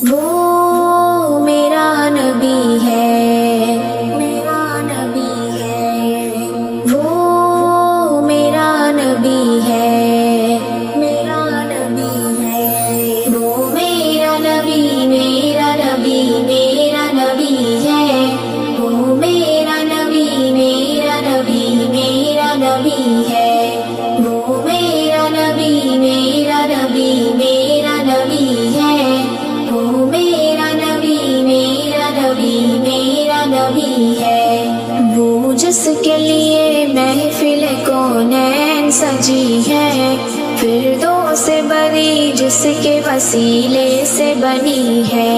وہ میرا نبی ہے، میرا نبی ہے، وہ میرا نبی ہے، میرا نبی ہے، وہ میرا نبی، میرا نبی، میرا نبی ہے، وہ میرا نبی، میرا نبی، میرا نبی ہے، وہ میرا نبی، میرا نبی، میرا نبی ہے، وہ میرا نبی، میرا نبی، میرا نبی ہے، وہ جس کے لیے محفل کونین سجی ہے، فردوس بری جس کے وسیلے سے بنی ہے،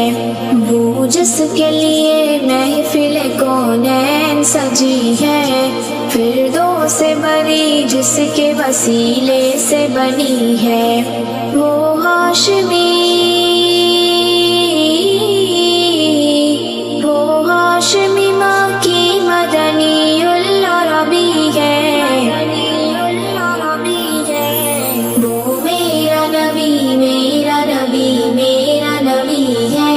وہ جس کے لیے محفل کونین سجی ہے، فردوس بری جس کے وسیلے سے بنی ہے، وہ ہاشمی، ہاشمی مکی مدنی العربی ہے، وہ میرا نبی، میرا نبی، میرا نبی ہے،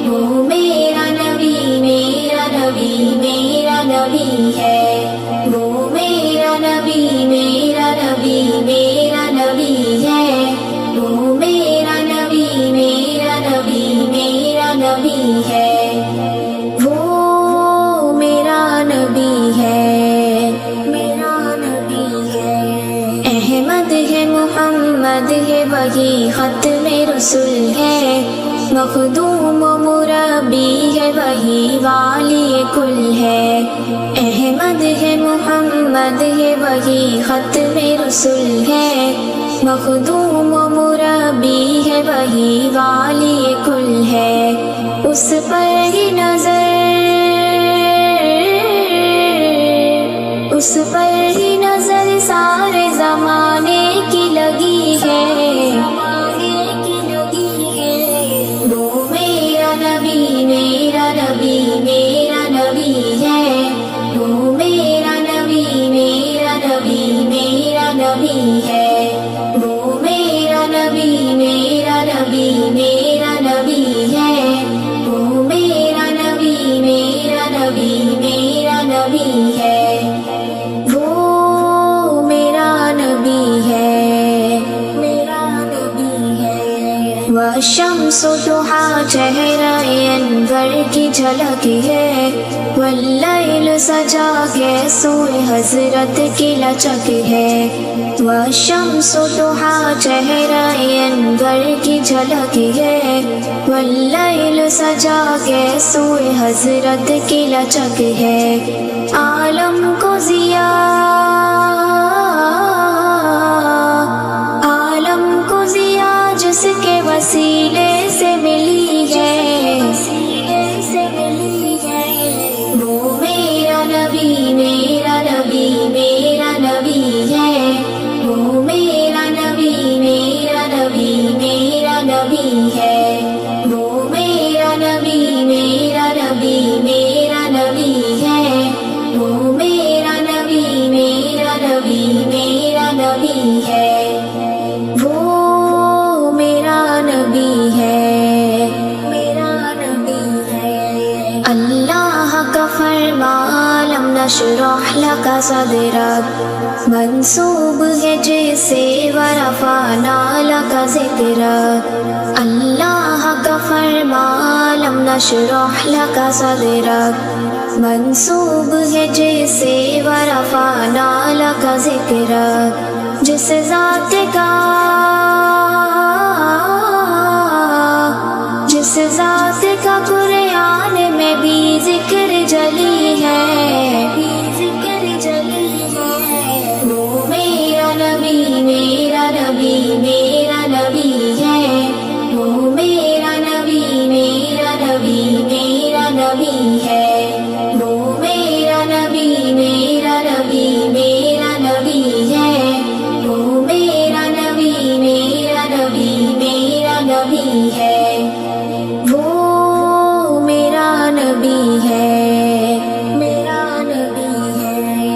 وہ میرا نبی، میرا نبی، میرا نبی ہے، وہ میرا نبی، میرا نبی، میرا نبی ہے، وہ میرا نبی، میرا نبی، میرا نبی ہے، احمد ہے، محمد ہے، وہی ختم رسول ہے، مخدوم و مربی ہے، وہی والی کل ہے، احمد ہے، محمد ہے، وہی ختم رسول ہے، مخدوم و مربی ہے، وہی والی کل ہے، اس پر ہی نظر، اس پر ہی نظر سارے زمانے کی لگی ہے، وہ میرا نبی، میرا نبی، میرا نبی ہے، وہ میرا نبی، میرا نبی، میرا نبی ہے، وہ میرا نبی، میرا نبی، میرا نبی ہے، وہ میرا نبی، میرا نبی، میرا نبی ہے، والشمس ضحیٰ چہرہ انور کی جھلک ہے، واللیل سجا کے سوئے حضرت کی لچک ہے، والشمس ضحیٰ چہرہ انور کی جھلک ہے، واللیل سجا کے سوئے حضرت کی لچک ہے، عالم کو ضیا، عالم کو ضیا جس کے وسیلے سے ملی ہے، وہ میرا نبی، میرا نبی، میرا نبی ہے، وہ میرا نبی، میرا نبی، میرا نبی ہے، وہ میرا نبی، میرا نبی، میرا نبی ہے، وہ میرا نبی، میرا نبی، میرا نبی ہے، نشرح لک صدرک منسوب ہے جسے ورفعنا لک ذکرک، اللہ کا فرمان لم نشرح لک صدرک منسوب ہے جسے ورفعنا لک ذکرک، جس ذات کا، جس ذات کا قرآن میں بھی ذکر جلی ہے، وہ میرا نبی، میرا نبی، میرا نبی ہے، وہ میرا نبی، میرا نبی، میرا نبی ہے،